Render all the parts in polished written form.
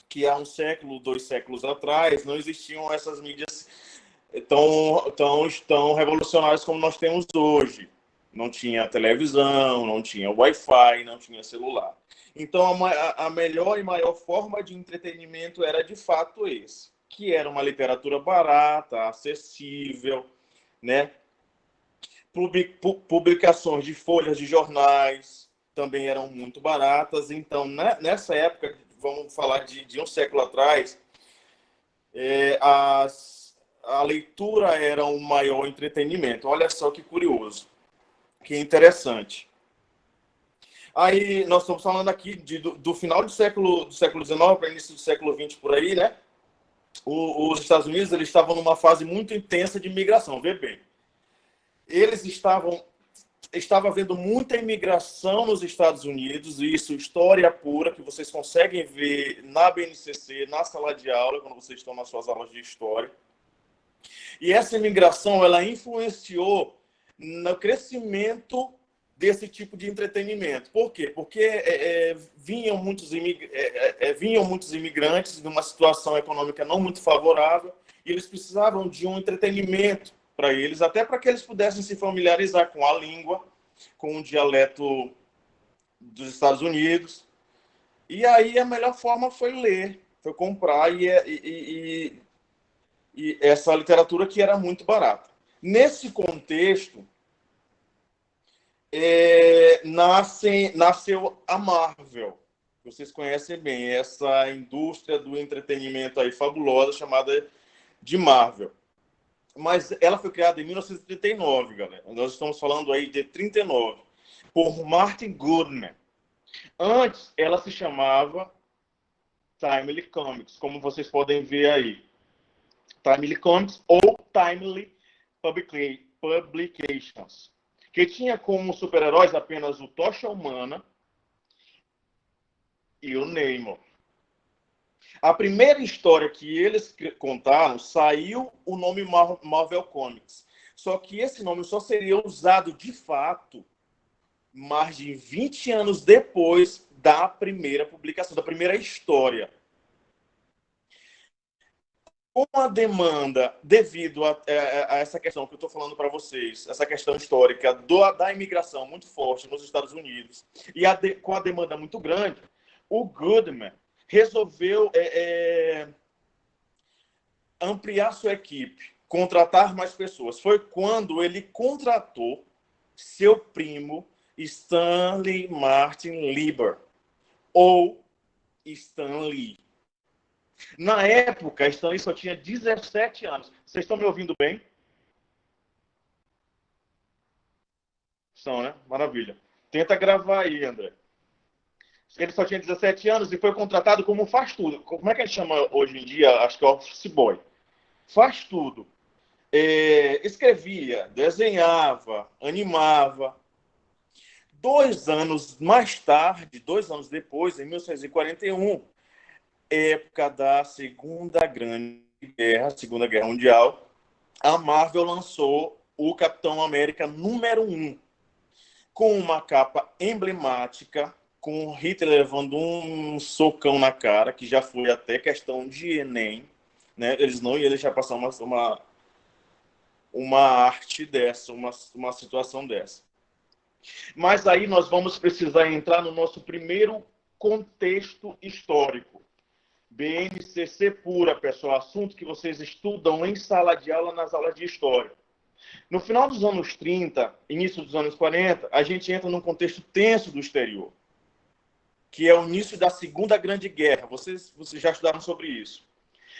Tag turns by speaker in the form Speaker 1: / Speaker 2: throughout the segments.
Speaker 1: que há um século, 2 séculos atrás, não existiam essas mídias tão revolucionárias como nós temos hoje. Não tinha televisão, não tinha Wi-Fi, não tinha celular. Então, a melhor e maior forma de entretenimento era, de fato, esse, que era uma literatura barata, acessível, né? Publicações de folhas de jornais também eram muito baratas. Então, nessa época, vamos falar de um século atrás, a leitura era um maior entretenimento. Olha só que curioso, que interessante. Aí nós estamos falando aqui do final do século XIX para início do século XX, por aí, né? Os Estados Unidos, eles estavam numa fase muito intensa de imigração. Vê bem, eles estava havendo muita imigração nos Estados Unidos, e isso, história pura, que vocês conseguem ver na BNCC, na sala de aula, quando vocês estão nas suas aulas de história. E essa imigração, ela influenciou no crescimento desse tipo de entretenimento. Por quê? Porque vinham muitos imigrantes numa situação econômica não muito favorável, e eles precisavam de um entretenimento para eles, até para que eles pudessem se familiarizar com a língua, com o dialeto dos Estados Unidos. E aí a melhor forma foi ler, foi comprar, e essa literatura que era muito barata. Nesse contexto, nasceu a Marvel. Vocês conhecem bem essa indústria do entretenimento aí fabulosa, chamada de Marvel. Mas ela foi criada em 1939, galera. Nós estamos falando aí de 39, por Martin Goodman. Antes, ela se chamava Timely Comics, como vocês podem ver aí. Timely Comics ou Timely Publications, que tinha como super-heróis apenas o Tocha Humana e o Namor. A primeira história que eles contaram, saiu o nome Marvel Comics. Só que esse nome só seria usado de fato mais de 20 anos depois da primeira publicação, da primeira história. Com a demanda, devido a essa questão que eu estou falando para vocês, essa questão histórica da imigração muito forte nos Estados Unidos, e com a demanda muito grande, o Goodman resolveu ampliar sua equipe, contratar mais pessoas. Foi quando ele contratou seu primo Stanley Martin Lieber, ou Stan Lee. Na época, Stanley só tinha 17 anos. Vocês estão me ouvindo bem? Estão, né? Maravilha. Tenta gravar aí, André. Ele só tinha 17 anos e foi contratado como faz tudo. Como é que a gente chama hoje em dia? Acho que é office boy. Faz tudo. Escrevia, desenhava, animava. 2 anos mais tarde, 2 anos depois, em 1941, época da Segunda Guerra Mundial, a Marvel lançou o Capitão América número 1, com uma capa emblemática, com Hitler levando um socão na cara, que já foi até questão de Enem, né? Eles não iam deixar passar uma arte dessa, uma situação dessa. Mas aí nós vamos precisar entrar no nosso primeiro contexto histórico. BNCC pura, pessoal, assunto que vocês estudam em sala de aula, nas aulas de história. No final dos anos 30, início dos anos 40, a gente entra num contexto tenso do exterior, que é o início da Segunda Grande Guerra. Vocês já estudaram sobre isso.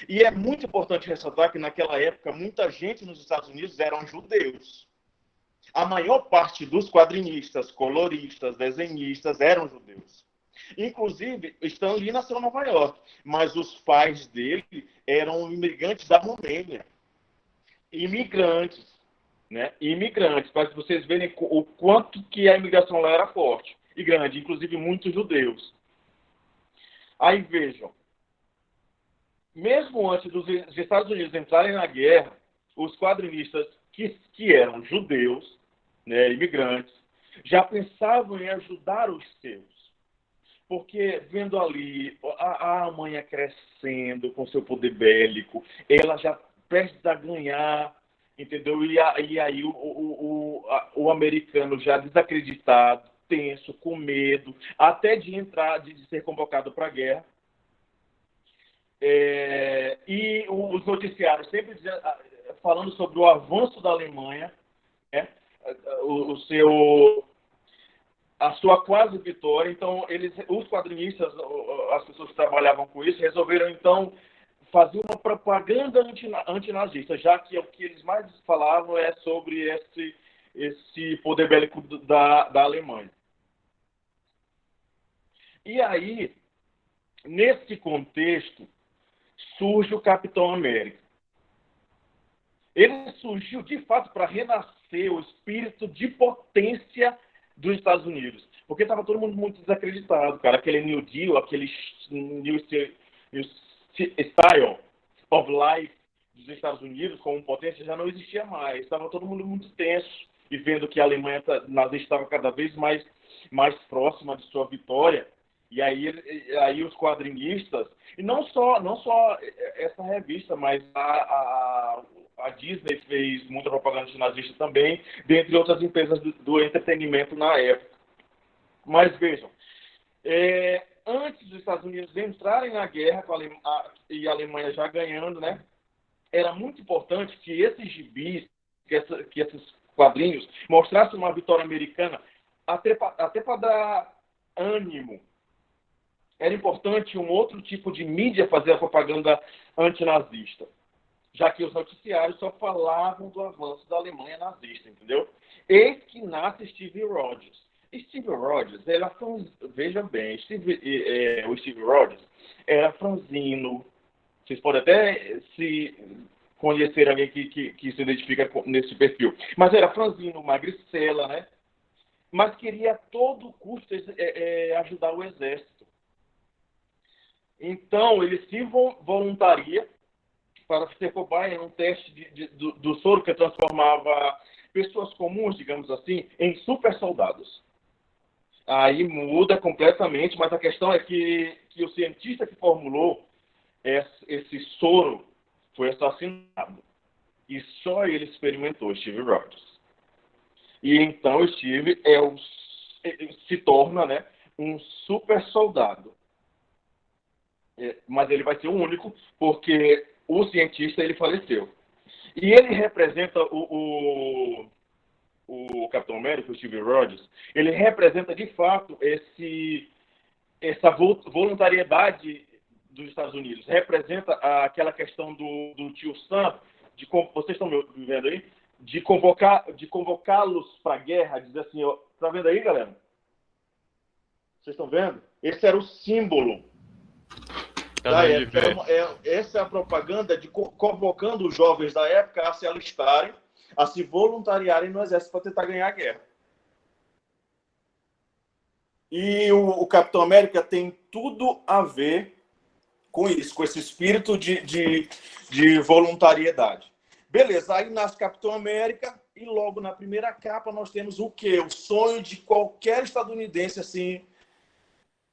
Speaker 1: E é muito importante ressaltar que naquela época muita gente nos Estados Unidos eram judeus. A maior parte dos quadrinistas, coloristas, desenhistas eram judeus. Inclusive, Stan Lee nasceu em Nova York, mas os pais dele eram imigrantes da Romênia. Imigrantes, né? Imigrantes, para vocês verem o quanto que a imigração lá era forte e grande, inclusive muitos judeus. Aí vejam, mesmo antes dos Estados Unidos entrarem na guerra, os quadrinistas que eram judeus, né, imigrantes, já pensavam em ajudar os seus. porque vendo ali a Alemanha crescendo com seu poder bélico, ela já prestes a ganhar, entendeu? E aí o americano já desacreditado, tenso, com medo, até de entrar, de ser convocado para a guerra. E os noticiários sempre falando sobre o avanço da Alemanha, né? o seu a sua quase vitória. Então, os quadrinistas, as pessoas que trabalhavam com isso, resolveram, então, fazer uma propaganda antinazista, já que o que eles mais falavam é sobre esse poder bélico da Alemanha. E aí, nesse contexto, surge o Capitão América. Ele surgiu, de fato, para renascer o espírito de potência dos Estados Unidos. Porque estava todo mundo muito desacreditado, cara. Aquele New Deal, aquele New Style of Life dos Estados Unidos como potência já não existia mais. Estava todo mundo muito tenso e vendo que a Alemanha nazista estava cada vez mais próxima de sua vitória. E aí os quadrinistas, e não só essa revista, mas a Disney fez muita propaganda nazista também, dentre outras empresas do entretenimento na época. Mas vejam, antes dos Estados Unidos entrarem na guerra e a Alemanha já ganhando, né, era muito importante que esses gibis, que esses quadrinhos mostrassem uma vitória americana, até para dar ânimo. Era importante um outro tipo de mídia fazer a propaganda antinazista, já que os noticiários só falavam do avanço da Alemanha nazista, entendeu? Eis que nasce Steve Rogers. Steve Rogers, veja bem, o Steve Rogers era franzino. Vocês podem até se conhecer alguém que se identifica nesse perfil. Mas era franzino, magricela, né? Mas queria a todo custo ajudar o exército. Então, ele se voluntaria para ser cobaia em um teste do soro que transformava pessoas comuns, digamos assim, em super soldados. Aí muda completamente, mas a questão é que o cientista que formulou esse soro foi assassinado. E só ele experimentou, Steve Rogers. E então Steve se torna, né, um super soldado. Mas ele vai ser o único, porque o cientista ele faleceu. E ele representa o Capitão América, o Steve Rogers, ele representa de fato essa voluntariedade dos Estados Unidos, representa aquela questão do tio Sam, vocês estão me vendo aí? De convocá-los para a guerra, dizer assim, ó, tá vendo aí, galera? Vocês estão vendo? Esse era o símbolo da época. Essa é a propaganda de convocando os jovens da época a se alistarem, a se voluntariarem no exército para tentar ganhar a guerra. E o Capitão América tem tudo a ver com isso, com esse espírito de voluntariedade. Beleza, aí nasce Capitão América e logo na primeira capa nós temos o quê? O sonho de qualquer estadunidense assim,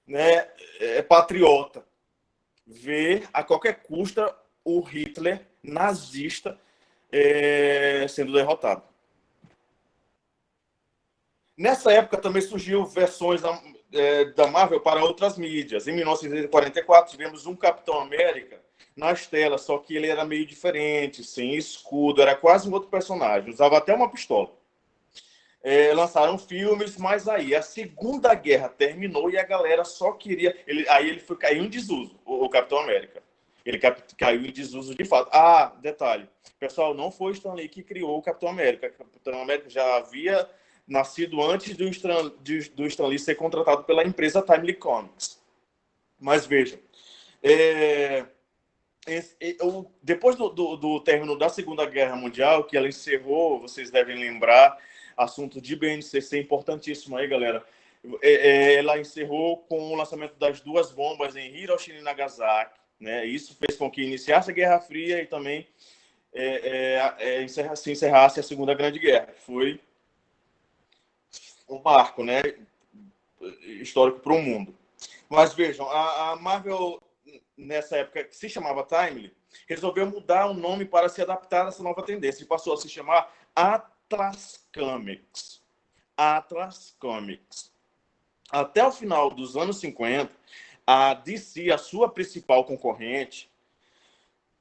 Speaker 1: né, patriota. Ver a qualquer custo o Hitler nazista sendo derrotado. Nessa época também surgiu versões da Marvel para outras mídias. Em 1944 tivemos um Capitão América nas telas, só que ele era meio diferente, sem escudo, era quase um outro personagem, usava até uma pistola. Lançaram filmes, mas aí a Segunda Guerra terminou e a galera só queria... Aí ele caiu em desuso, o Capitão América. Ele caiu em desuso de fato. Ah, detalhe. Pessoal, não foi Stan Lee que criou o Capitão América. O Capitão América já havia nascido antes do Stan Lee ser contratado pela empresa Timely Comics. Mas veja, depois do término da Segunda Guerra Mundial, que ela encerrou, vocês devem lembrar, assunto de BNCC importantíssimo aí, galera. Ela encerrou com o lançamento das 2 bombas em Hiroshima e Nagasaki, né? Isso fez com que iniciasse a Guerra Fria e também se encerrasse a Segunda Grande Guerra. Foi um marco, né, histórico para o mundo. Mas vejam, a Marvel, nessa época que se chamava Timely, resolveu mudar o nome para se adaptar a essa nova tendência e passou a se chamar Atlas Comics. Atlas Comics. Até o final dos anos 50, a DC, a sua principal concorrente,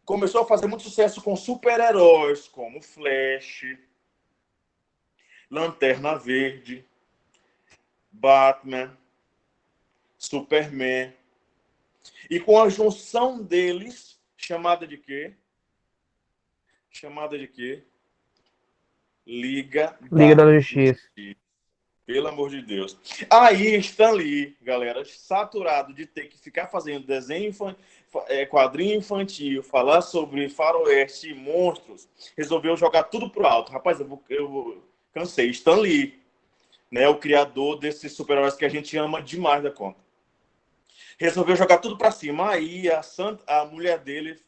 Speaker 1: começou a fazer muito sucesso com super-heróis como Flash, Lanterna Verde, Batman, Superman. E com a junção deles, chamada de quê? Chamada de quê? Liga
Speaker 2: Liga
Speaker 1: da
Speaker 2: da Justiça.
Speaker 1: Justiça. Pelo amor de Deus. Aí Stan Lee, galera, saturado de ter que ficar fazendo desenho quadrinho infantil, falar sobre faroeste e monstros, resolveu jogar tudo pro alto. Rapaz, cansei. Stan Lee, né, o criador desses super-heróis que a gente ama demais da conta. Resolveu jogar tudo para cima. Aí a mulher dele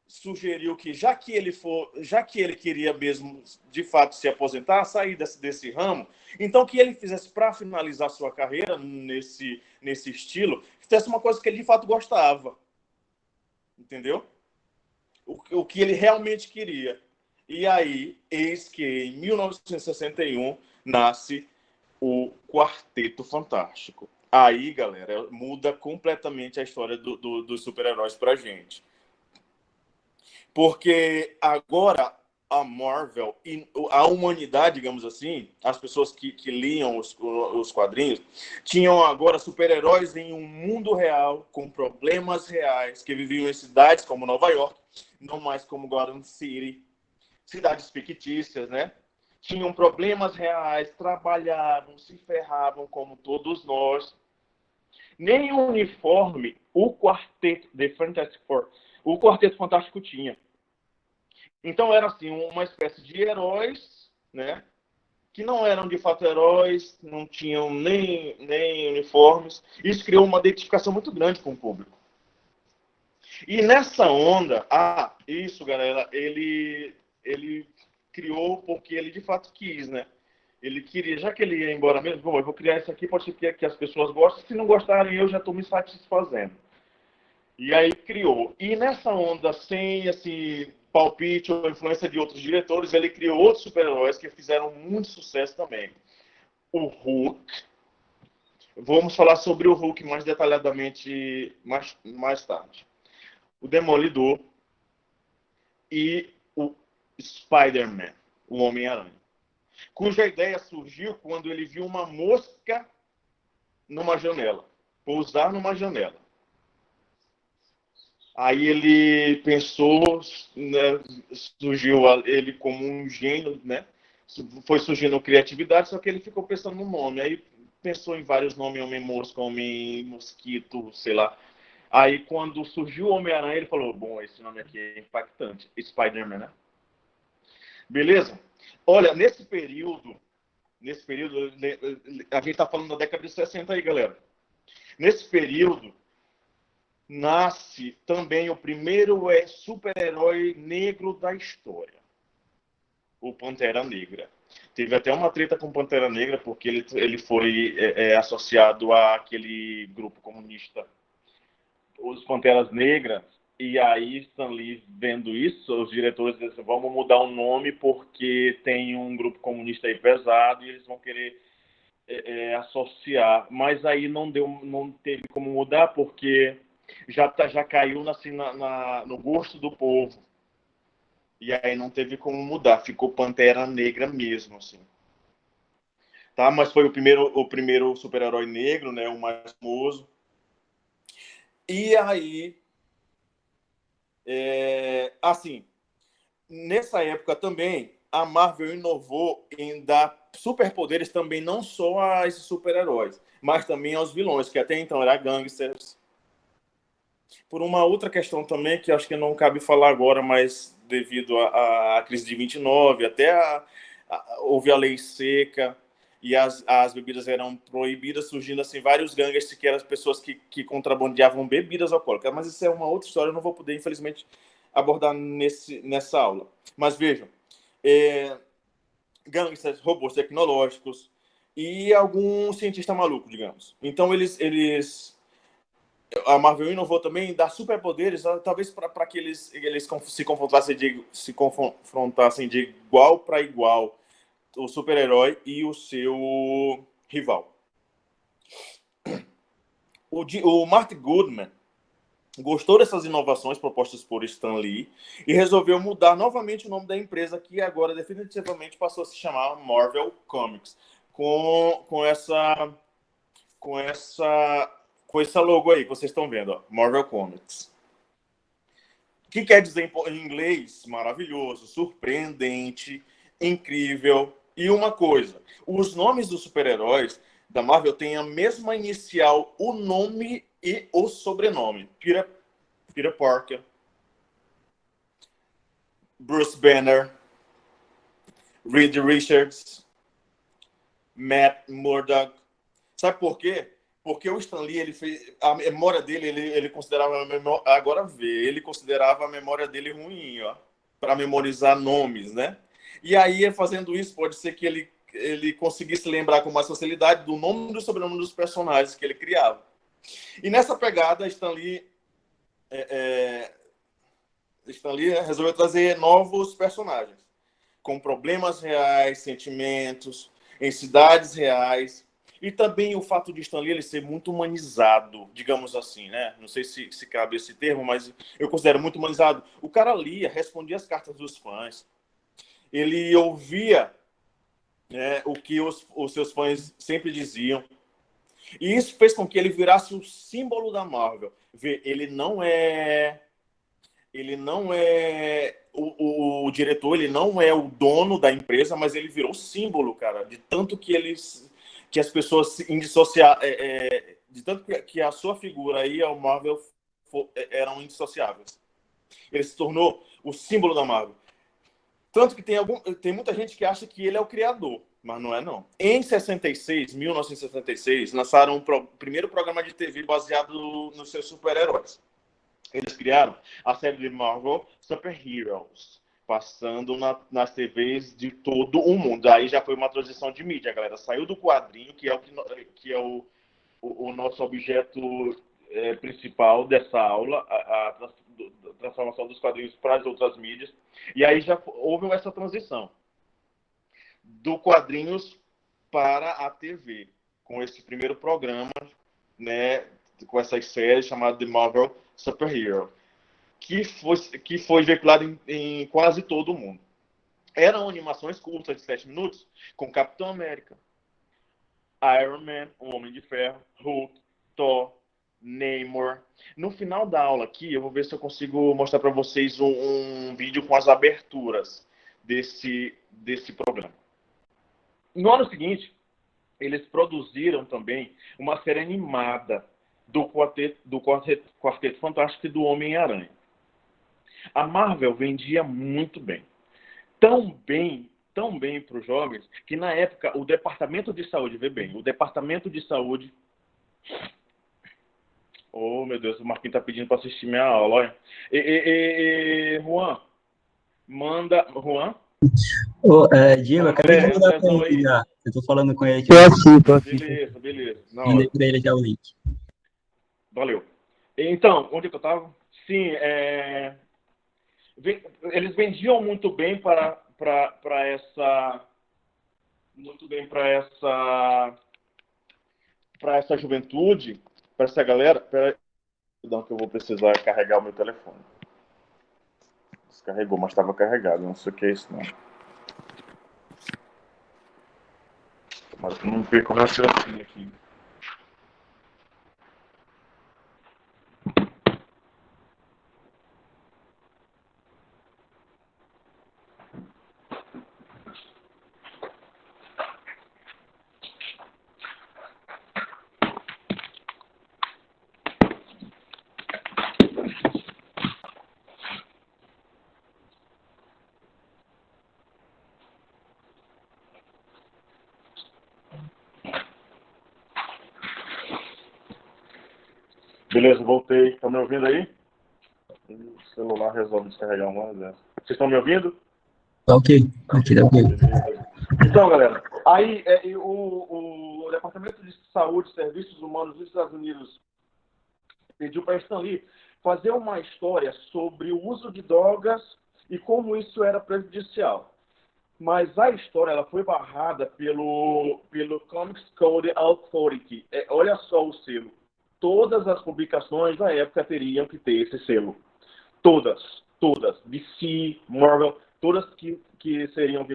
Speaker 1: sugeriu que já que ele queria mesmo de fato se aposentar, sair desse ramo, então que ele fizesse para finalizar sua carreira nesse estilo, fizesse uma coisa que ele de fato gostava, entendeu? O que ele realmente queria. E aí, eis que em 1961 nasce o Quarteto Fantástico. Aí, galera, muda completamente a história dos super-heróis pra gente. Porque agora a Marvel e a humanidade, digamos assim, as pessoas que liam os quadrinhos, tinham agora super-heróis em um mundo real, com problemas reais, que viviam em cidades como Nova York, não mais como Gotham City, cidades fictícias, né? Tinham problemas reais, trabalhavam, se ferravam como todos nós. Nem uniforme o quarteto de Fantastic Four, o Quarteto Fantástico tinha. Então era assim, uma espécie de heróis, né? Que não eram de fato heróis, não tinham nem uniformes. Isso criou uma identificação muito grande com o público. E nessa onda, isso, galera, ele criou porque ele de fato quis, né? Ele queria, já que ele ia embora mesmo, bom, eu vou criar isso aqui, pode ser que as pessoas gostem, se não gostarem, eu já estou me satisfazendo. E aí criou. E nessa onda, sem assim, palpite ou influência de outros diretores, ele criou outros super-heróis que fizeram muito sucesso também. O Hulk. Vamos falar sobre o Hulk mais detalhadamente mais tarde. O Demolidor e o Spider-Man, o Homem-Aranha. Cuja ideia surgiu quando ele viu uma mosca numa janela, pousar numa janela. Aí ele pensou, né, surgiu ele como um gênio, né? Foi surgindo criatividade, só que ele ficou pensando no nome. Aí pensou em vários nomes, Homem-Mosca, Homem-Mosquito, sei lá. Aí quando surgiu o Homem-Aranha, ele falou, bom, esse nome aqui é impactante. Spider-Man, né? Beleza? Olha, nesse período, a gente está falando da década de 60 aí, galera. Nesse período, nasce também o primeiro super-herói negro da história, o Pantera Negra. Teve até uma treta com o Pantera Negra, porque ele foi associado àquele grupo comunista, os Panteras Negras, e aí Stan Lee, vendo isso, os diretores disseram, vamos mudar o nome porque tem um grupo comunista aí pesado e eles vão querer associar. Mas aí não teve como mudar porque já caiu assim, no gosto do povo. E aí não teve como mudar, ficou Pantera Negra mesmo, assim. Tá? Mas foi o primeiro super-herói negro, né? O mais famoso. E aí, assim, nessa época também, a Marvel inovou em dar superpoderes também não só a esses super-heróis, mas também aos vilões, que até então eram gangsters. Por uma outra questão também, que acho que não cabe falar agora, mas devido à crise de 29, houve a lei seca e as bebidas eram proibidas, surgindo assim vários gangsters que eram as pessoas que contrabandeavam bebidas alcoólicas. Mas isso é uma outra história, eu não vou poder, infelizmente, abordar nessa aula. Mas vejam, gangsters, robôs tecnológicos e algum cientista maluco, digamos. Então eles a Marvel inovou também em dar superpoderes, talvez para que eles se confrontassem de igual para igual, o super-herói e o seu rival. O Mark Goodman gostou dessas inovações propostas por Stan Lee e resolveu mudar novamente o nome da empresa, que agora definitivamente passou a se chamar Marvel Comics, com essa logo aí que vocês estão vendo, ó, Marvel Comics. Que quer dizer em inglês maravilhoso, surpreendente, incrível. E uma coisa, os nomes dos super-heróis da Marvel têm a mesma inicial, o nome e o sobrenome. Peter Parker, Bruce Banner, Reed Richards, Matt Murdock. Sabe por quê? Porque o Stan Lee, ele fez a memória dele, ele considerava ele considerava a memória dele ruim, ó, para memorizar nomes, né? E aí, fazendo isso, pode ser que ele conseguisse lembrar com mais facilidade do nome e do sobrenome dos personagens que ele criava. E nessa pegada, Stan Lee resolveu trazer novos personagens com problemas reais, sentimentos, em cidades reais. E também o fato de Stan Lee ele ser muito humanizado, digamos assim, né? Não sei se cabe esse termo, mas eu considero muito humanizado. O cara lia, respondia as cartas dos fãs. Ele ouvia, né, o que os seus fãs sempre diziam. E isso fez com que ele virasse o símbolo da Marvel. Ele não é o diretor, ele não é o dono da empresa, mas ele virou símbolo, cara, de tanto que as pessoas se indissociaram, de tanto que a sua figura e o Marvel eram indissociáveis. Ele se tornou o símbolo da Marvel. Tanto que tem muita gente que acha que ele é o criador, mas não é, não. Em 1966, lançaram o primeiro programa de TV baseado nos seus super-heróis. Eles criaram a série de Marvel Super Heroes, passando nas TVs de todo o mundo. Aí já foi uma transição de mídia, galera. Saiu do quadrinho, que é o nosso objeto principal dessa aula, a transformação dos quadrinhos para as outras mídias. E aí já houve essa transição do quadrinhos para a TV, com esse primeiro programa, né, com essas séries chamadas de Marvel Super Hero, que foi veiculado em quase todo o mundo. Eram animações curtas de 7 minutos, com Capitão América, Iron Man, o Homem de Ferro, Hulk, Thor, Namor. No final da aula aqui, eu vou ver se eu consigo mostrar para vocês um vídeo com as aberturas desse programa. No ano seguinte, eles produziram também uma série animada do Quarteto Fantástico e do Homem-Aranha. A Marvel vendia muito bem. Tão bem para os jovens, que na época o Departamento de Saúde, vê bem, o Departamento de Saúde... Oh, meu Deus, o Marquinhos tá pedindo para assistir minha aula, olha. Juan, manda... Juan?
Speaker 2: Diego, acabei de mandar para ele já. Eu tô falando com ele aqui.
Speaker 1: Beleza.
Speaker 2: Mandei para ele já o link.
Speaker 1: Valeu. Então, onde que eu estava? Sim, eles vendiam muito bem para essa juventude, para essa galera. Perdão, que eu vou precisar carregar o meu telefone. Descarregou, mas estava carregado. Não sei o que é isso, não. Mas eu não perco o raciocínio aqui. Beleza, voltei. Estão me ouvindo aí? O celular resolve descarregar uma dessas. Vocês estão me ouvindo?
Speaker 2: Tá ok. Aqui tá ok.
Speaker 1: Então, galera, aí o Departamento de Saúde e Serviços Humanos dos Estados Unidos pediu para Stan Lee fazer uma história sobre o uso de drogas e como isso era prejudicial. Mas a história ela foi barrada pelo Comics Code Authority. Olha só o selo. Todas as publicações da época teriam que ter esse selo. Todas. DC, Marvel, todas que seriam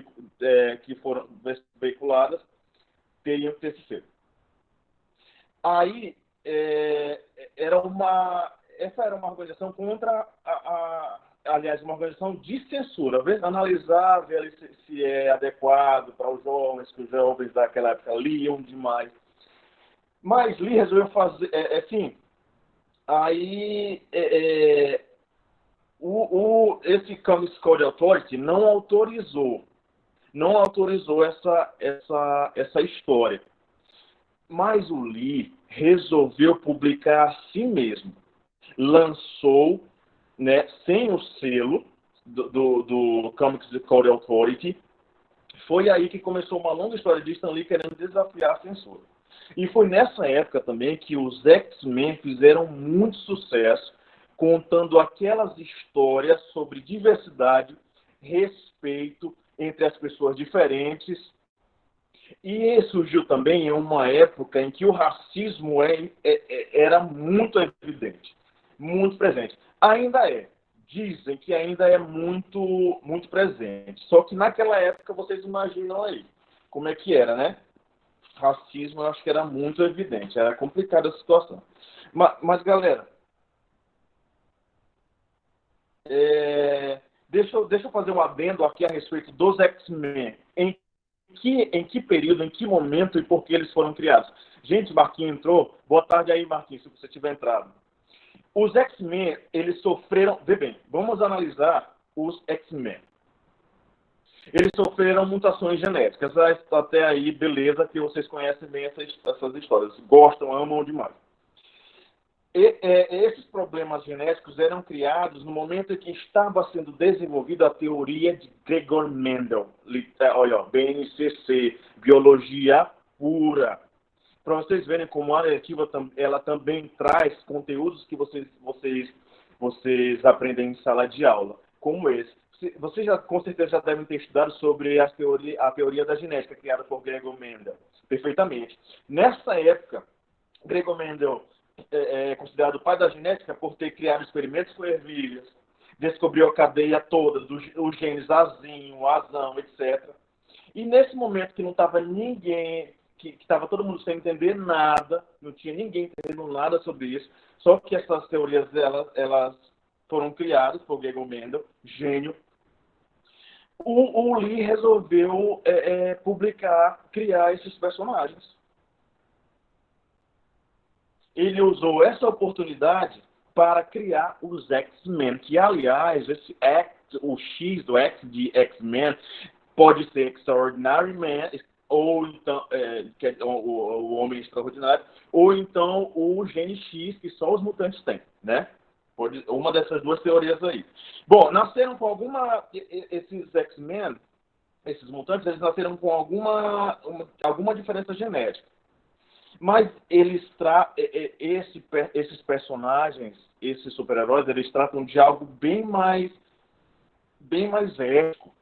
Speaker 1: que foram veiculadas teriam que ter esse selo. Aí essa era uma organização contra aliás, uma organização de censura, analisar, ver se é adequado para os jovens, que os jovens daquela época liam demais. Mas Lee resolveu fazer, assim, aí esse Comics Code Authority não autorizou essa história. Mas o Lee resolveu publicar a si mesmo. Lançou, né, sem o selo do Comics Code Authority. Foi aí que começou uma longa história de Stan Lee querendo desafiar a censura. E foi nessa época também que os X-Men fizeram muito sucesso, contando aquelas histórias sobre diversidade, respeito entre as pessoas diferentes. E surgiu também em uma época em que o racismo era muito evidente, muito presente. Ainda é. Dizem que ainda é muito, muito presente. Só que naquela época, vocês imaginam aí como é que era, né? Racismo, eu acho que era muito evidente. Era complicada a situação. Mas galera, deixa eu fazer um adendo aqui a respeito dos X-Men. Em que período, em que momento e por que eles foram criados? Gente, Marquinhos entrou. Boa tarde aí, Marquinhos, se você tiver entrado. Os X-Men, eles sofreram... Vê bem, vamos analisar os X-Men. Eles sofreram mutações genéticas. Até aí, beleza, que vocês conhecem bem essas histórias. Gostam, amam demais. Esses problemas genéticos eram criados no momento em que estava sendo desenvolvida a teoria de Gregor Mendel. Olha, BNCC, biologia pura. Para vocês verem como a narrativa ela também traz conteúdos que vocês aprendem em sala de aula, como esse. Vocês com certeza já devem ter estudado sobre a teoria da genética criada por Gregor Mendel. Perfeitamente. Nessa época, Gregor Mendel é considerado o pai da genética por ter criado experimentos com ervilhas, descobriu a cadeia toda dos genes azinho, azão, etc. E nesse momento que não estava ninguém, que estava todo mundo sem entender nada, não tinha ninguém entendendo nada sobre isso, só que essas teorias elas foram criadas por Gregor Mendel, gênio. O Lee resolveu criar esses personagens. Ele usou essa oportunidade para criar os X-Men, que, aliás, o X do X de X-Men pode ser Extraordinary Man, ou então o Homem Extraordinário, ou então o Gene X, que só os mutantes têm, né? Uma dessas duas teorias aí. Bom, nasceram com esses X-Men, esses mutantes, eles nasceram com alguma diferença genética. Mas esses personagens, esses super-heróis, eles tratam de algo bem mais ético,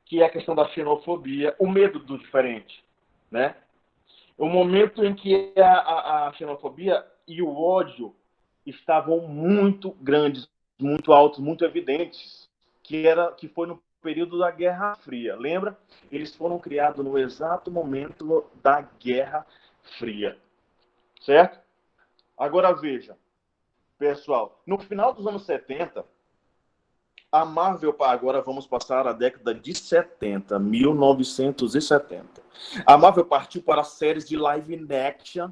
Speaker 1: que é a questão da xenofobia, o medo do diferente, né? O momento em que a xenofobia e o ódio estavam muito grandes, muito altos, muito evidentes, que foi no período da Guerra Fria. Lembra? Eles foram criados no exato momento da Guerra Fria. Certo? Agora veja, pessoal, no final dos anos 70, a Marvel, agora vamos passar a década de 70, 1970. A Marvel partiu para séries de live action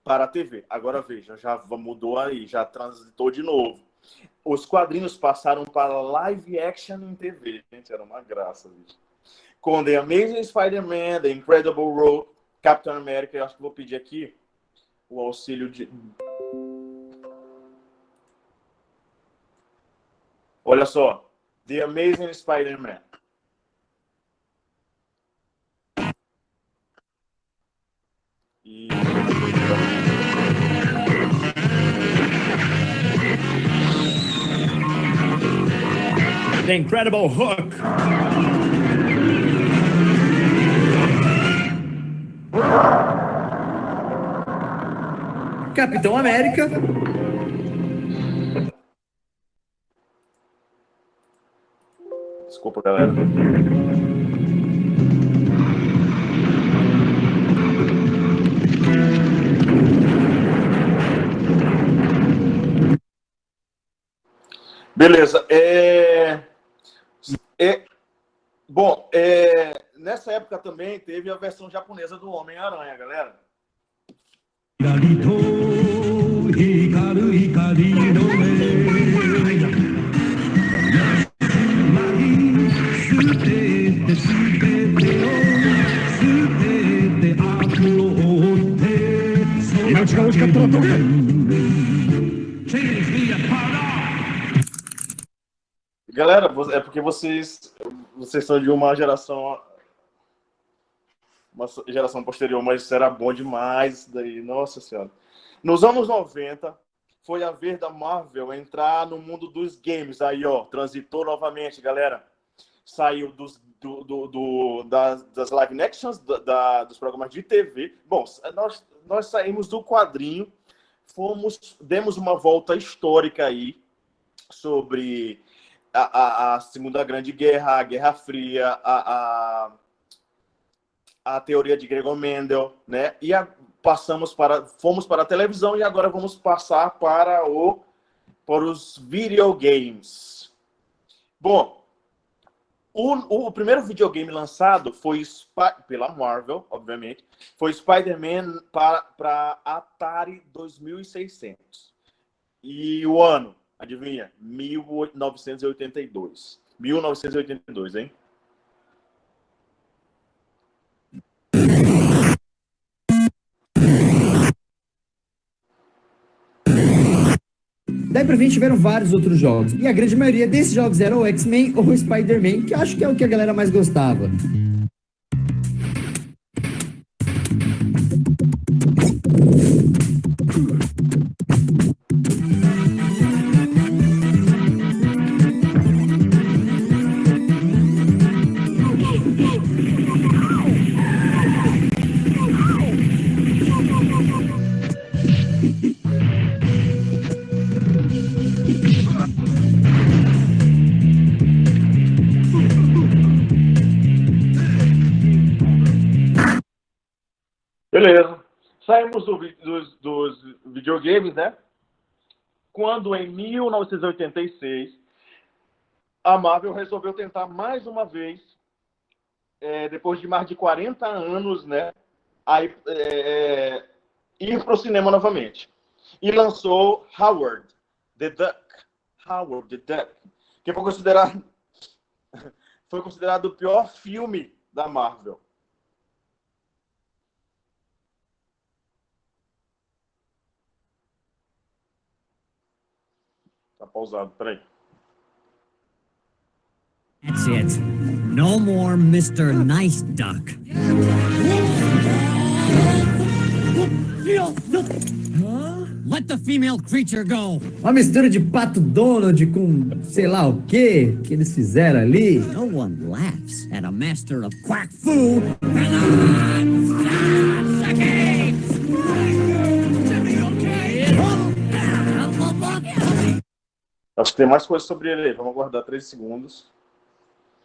Speaker 1: para a TV. Agora veja, já mudou aí, já transitou de novo. Os quadrinhos passaram para live action em TV. Gente, era uma graça, bicho. Com The Amazing Spider-Man, The Incredible Hulk, Capitão América, eu acho que vou pedir aqui o auxílio de... Olha só, The Amazing Spider-Man. E...
Speaker 3: The Incredible Hulk. Capitão América.
Speaker 1: Desculpa, galera. Beleza. Bom, nessa época também teve a versão japonesa do Homem-Aranha, galera. Galera, é porque vocês são de uma geração posterior, mas isso era bom demais isso daí, nossa senhora. Nos anos 90, foi a vez da Marvel entrar no mundo dos games. Aí, ó, transitou novamente, galera. Saiu das live actions, dos programas de TV. Bom, nós saímos do quadrinho, demos uma volta histórica aí sobre a Segunda Grande Guerra, a Guerra Fria, a teoria de Gregor Mendel, né? E fomos para a televisão e agora vamos passar para os videogames. Bom, o primeiro videogame lançado foi pela Marvel, obviamente, foi Spider-Man para Atari 2600. E o ano, adivinha? 1982. 1982, hein?
Speaker 3: Daí pra frente tiveram vários outros jogos. E a grande maioria desses jogos era o X-Men ou o Spider-Man, que eu acho que é o que a galera mais gostava.
Speaker 1: Beleza. Saímos dos videogames, né? Quando, em 1986, a Marvel resolveu tentar mais uma vez, depois de mais de 40 anos, né? Ir para o cinema novamente. E lançou Howard the Duck. Howard the Duck. Que foi considerado o pior filme da Marvel. Tá pausado, peraí.
Speaker 4: That's it. No more Mr. Nice Duck. Huh? Let the female creature go.
Speaker 3: Uma mistura de Pato Donald com sei lá o que eles fizeram ali.
Speaker 4: No one laughs at a master of quack fu.
Speaker 1: Acho que tem mais coisa sobre ele aí. Vamos aguardar 3 segundos.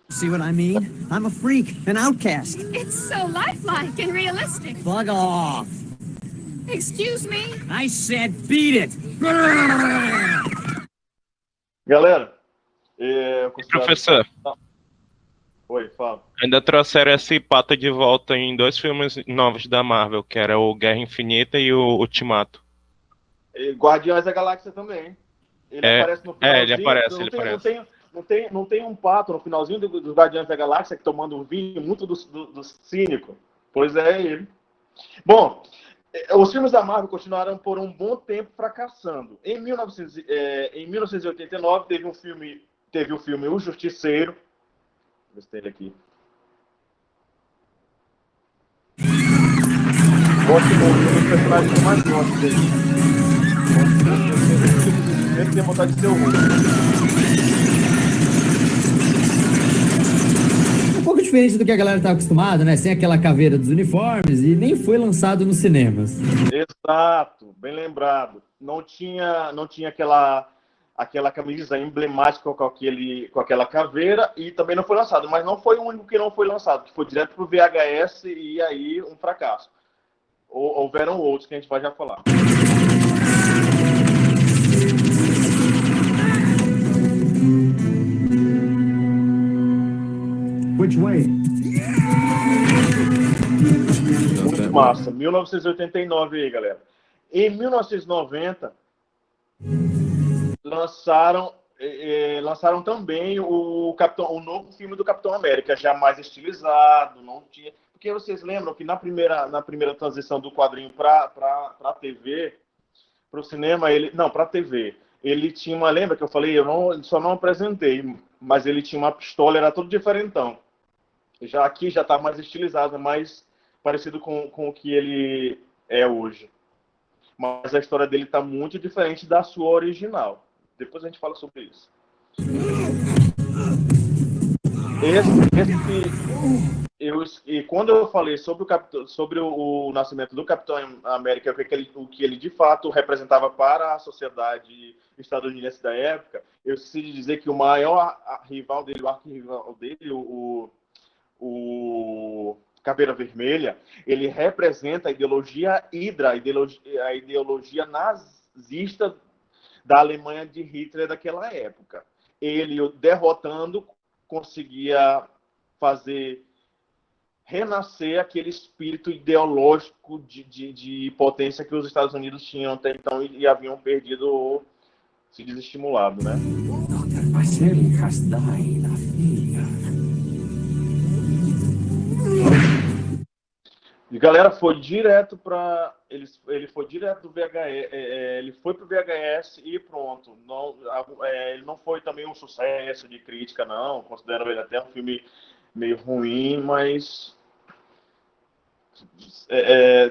Speaker 4: See what I mean? I'm a freak, an outcast.
Speaker 5: It's so lifelike and realistic.
Speaker 4: Bug off.
Speaker 5: Excuse me?
Speaker 4: I said beat it.
Speaker 1: Galera,
Speaker 6: Professor,
Speaker 1: oi, fala.
Speaker 6: ainda trouxeram esse pato de volta em 2 filmes novos da Marvel, que era o Guerra Infinita e o Ultimato.
Speaker 1: E Guardiões da Galáxia também. Ele aparece no finalzinho.
Speaker 6: Ele aparece.
Speaker 1: Não tem um pato no finalzinho dos Guardiões da Galáxia que tomando um vinho muito do cínico. Pois é ele. Bom, os filmes da Marvel continuaram por um bom tempo fracassando. Em 1989 teve o filme O Justiceiro. Vou ver se tem ele aqui. Gosto muito dos personagens que eu mais gosto dele. Sempre tem vontade de ser o Hulk.
Speaker 3: diferente do que a galera tá acostumada, né? Sem aquela caveira dos uniformes e nem foi lançado nos cinemas.
Speaker 1: Exato, bem lembrado. Não tinha aquela camisa emblemática com aquela caveira e também não foi lançado. Mas não foi o único que não foi lançado, que foi direto pro VHS e aí um fracasso. Houveram outros que a gente vai já falar.
Speaker 3: Which way?
Speaker 1: Muito massa. 1989 aí, galera. Em 1990, lançaram também o novo filme do Capitão América, já mais estilizado, não tinha... Porque vocês lembram que na primeira transição do quadrinho para TV, para o cinema, para TV, ele tinha uma... Lembra que eu falei? Só não apresentei, mas ele tinha uma pistola, era todo diferentão. Já aqui já está mais estilizado, mais parecido com o que ele é hoje. Mas a história dele está muito diferente da sua original. Depois a gente fala sobre isso. E quando eu falei sobre o nascimento do Capitão América, o que ele de fato representava para a sociedade estadunidense da época, eu esqueci de dizer que o maior rival dele, o arquirrival dele, o Caveira Vermelha, ele representa a ideologia Hydra, a ideologia nazista da Alemanha de Hitler daquela época. Ele, derrotando, conseguia fazer renascer aquele espírito ideológico de potência que os Estados Unidos tinham até então e haviam perdido ou se desestimulado, né?
Speaker 7: Dr. Pacelli has died,
Speaker 1: E galera, foi direto para ele foi direto do VHS, ele foi pro VHS e pronto. Ele não foi também um sucesso de crítica, não. Considero ele até um filme meio ruim, mas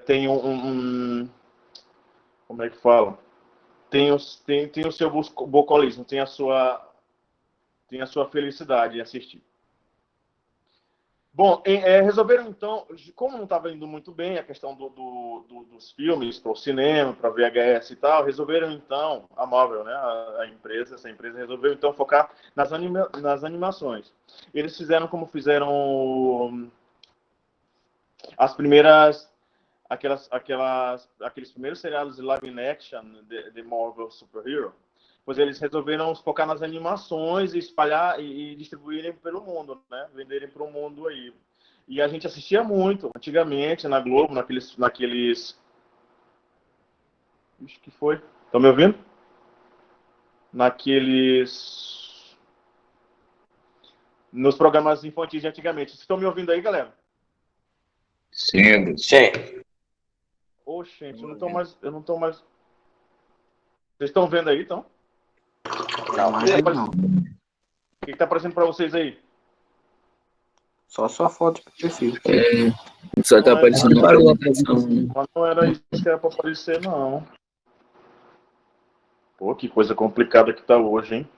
Speaker 1: tem como é que fala? Tem o seu bucolismo, tem a sua felicidade em assistir. Bom, resolveram então, como não estava indo muito bem a questão dos filmes para o cinema, para VHS e tal, resolveram então, a Marvel, né, essa empresa resolveu então focar nas animações. Eles fizeram como fizeram as primeiras, aqueles primeiros seriados de live action de Marvel Super Hero. Pois eles resolveram focar nas animações e espalhar e distribuírem pelo mundo, né? Venderem para o mundo aí. E a gente assistia muito, antigamente, na Globo, naqueles... Ixi, que foi? Estão me ouvindo? Nos programas infantis de antigamente. Vocês estão me ouvindo aí, galera?
Speaker 8: Sim.
Speaker 1: Ô, gente, eu não tô mais... Vocês estão vendo aí, então?
Speaker 8: Não.
Speaker 1: O que está aparecendo para vocês aí?
Speaker 8: Só sua foto de perfil.
Speaker 9: Só tá aparecendo
Speaker 8: parou a
Speaker 1: Mas não era isso que era para aparecer, não. Pô, que coisa complicada que tá hoje, hein?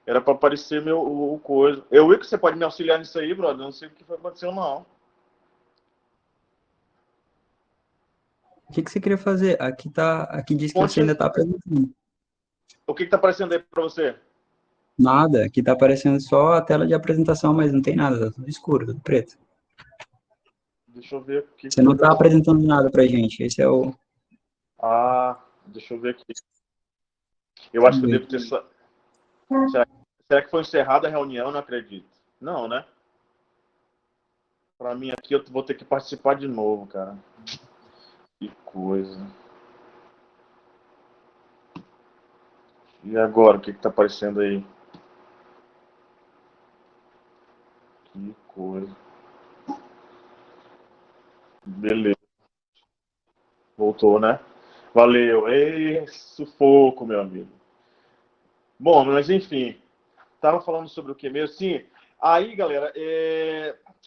Speaker 1: Era para aparecer o coisa. Eu vi que você pode me auxiliar nisso aí, brother. Não sei o que foi aconteceu, não.
Speaker 2: O que você queria fazer? Aqui diz que você ainda tá apresentando.
Speaker 1: O que tá aparecendo aí para você?
Speaker 2: Nada, aqui tá aparecendo só a tela de apresentação, mas não tem nada, tá tudo escuro, tudo preto.
Speaker 1: Deixa eu ver aqui.
Speaker 2: Você não tá apresentando nada pra gente, esse é o...
Speaker 1: Ah, deixa eu ver aqui. Eu acho que eu devo ter... Será que foi encerrada a reunião? Não acredito. Não, né? Pra mim aqui eu vou ter que participar de novo, cara. Que coisa. E agora, o que tá aparecendo aí? Que coisa. Beleza. Voltou, né? Valeu. Ei, sufoco, meu amigo. Bom, mas enfim. Tava falando sobre o que mesmo? Sim. Aí, galera,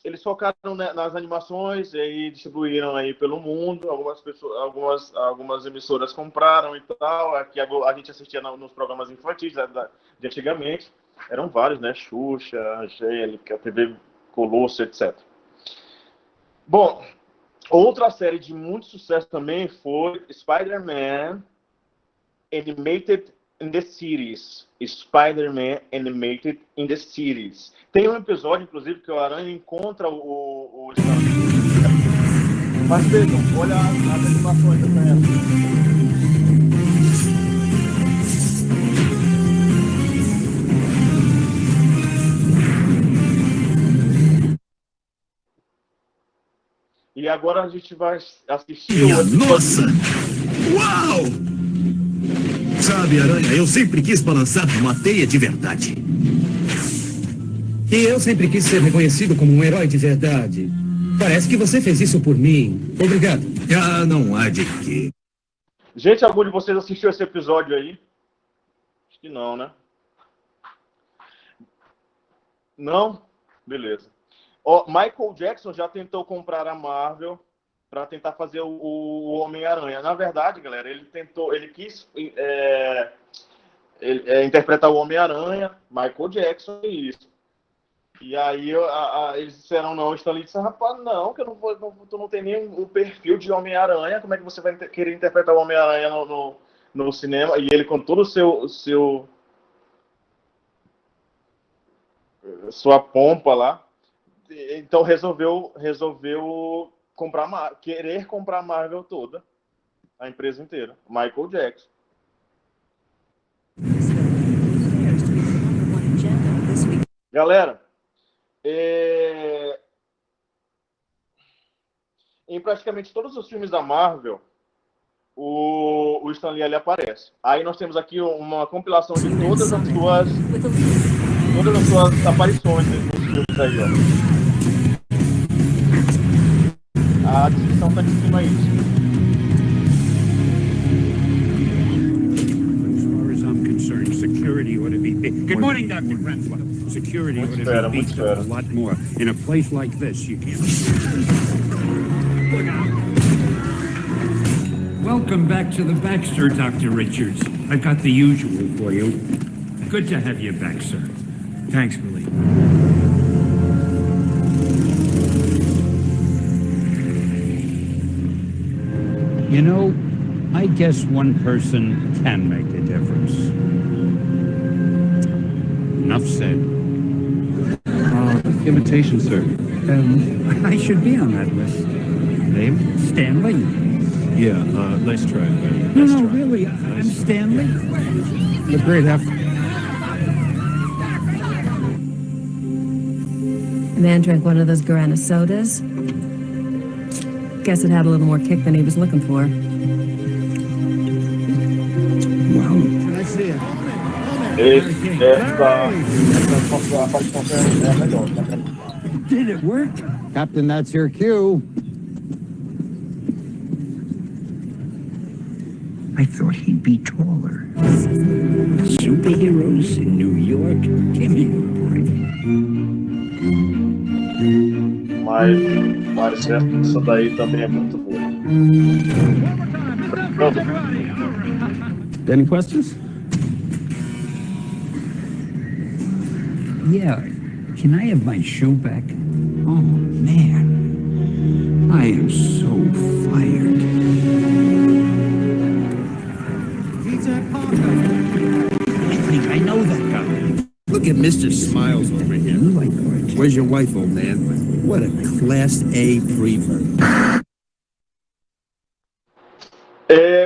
Speaker 1: eles focaram nas animações e distribuíram aí pelo mundo. Algumas emissoras compraram e tal. Aqui a gente assistia nos programas infantis de antigamente. Eram vários, né? Xuxa, Angélica, TV Colosso, etc. Bom, outra série de muito sucesso também foi Spider-Man Animated in the Series. Spider-Man Animated in the Series. Tem um episódio, inclusive, que o Aranha encontra o Mas vejam, olha as animações dessa época. E agora a gente vai assistir...
Speaker 10: Nossa! Uau! Sabe, Aranha, eu sempre quis balançar uma teia de verdade.
Speaker 3: E eu sempre quis ser reconhecido como um herói de verdade. Parece que você fez isso por mim. Obrigado.
Speaker 10: Ah, não há de quê.
Speaker 1: Gente, algum de vocês assistiu esse episódio aí? Acho que não, né? Não? Beleza. Michael Jackson já tentou comprar a Marvel para tentar fazer o Homem-Aranha. Na verdade, galera, ele quis interpretar o Homem-Aranha, Michael Jackson, é isso. E aí eles disseram não, Stanley disse, rapaz, não, que eu não vou, tu não tem nem o perfil de Homem-Aranha, como é que você vai querer interpretar o Homem-Aranha no cinema? E ele com todo sua pompa lá, então resolveu querer comprar a Marvel toda, a empresa inteira, Michael Jackson. Galera, em praticamente todos os filmes da Marvel, o Stan Lee ali aparece. Aí nós temos aqui uma compilação de todas as suas aparições nos filmes aí, ó. A descrição tá aqui em cima aí.
Speaker 7: As far as I'm concerned, security ought to be big. Good morning, Dr. Francois. Security ought to be beefed up a lot more. In a place like this, you can't... Look out! Welcome back to the Baxter, Dr. Richards. I've got the usual for you. Good to have you back, sir. Thanks, Billy.
Speaker 11: You know, I guess one person can make a difference. Enough said.
Speaker 12: Invitation, sir.
Speaker 11: I should be on that list. Name? Stanley.
Speaker 12: Yeah, nice try.
Speaker 11: No, really, I'm Stanley.
Speaker 12: Look great,
Speaker 13: A man drank one of those Guarana sodas. Guess it had a little more kick than he was looking for.
Speaker 11: Wow.
Speaker 3: Can I see it?
Speaker 11: Did it work?
Speaker 3: Captain, that's your cue.
Speaker 11: I thought he'd be taller. Superheroes in New York? Give me a break.
Speaker 1: Mas essa daí também é muito boa.
Speaker 12: Any questions?
Speaker 11: Yeah. Can I have my shoe back? Oh, man. I am so fired. I think I know that guy.
Speaker 10: Look at Mr. Smiles over here.
Speaker 11: You like cartoons?
Speaker 10: Where's your wife, old man? What a Class A prevert.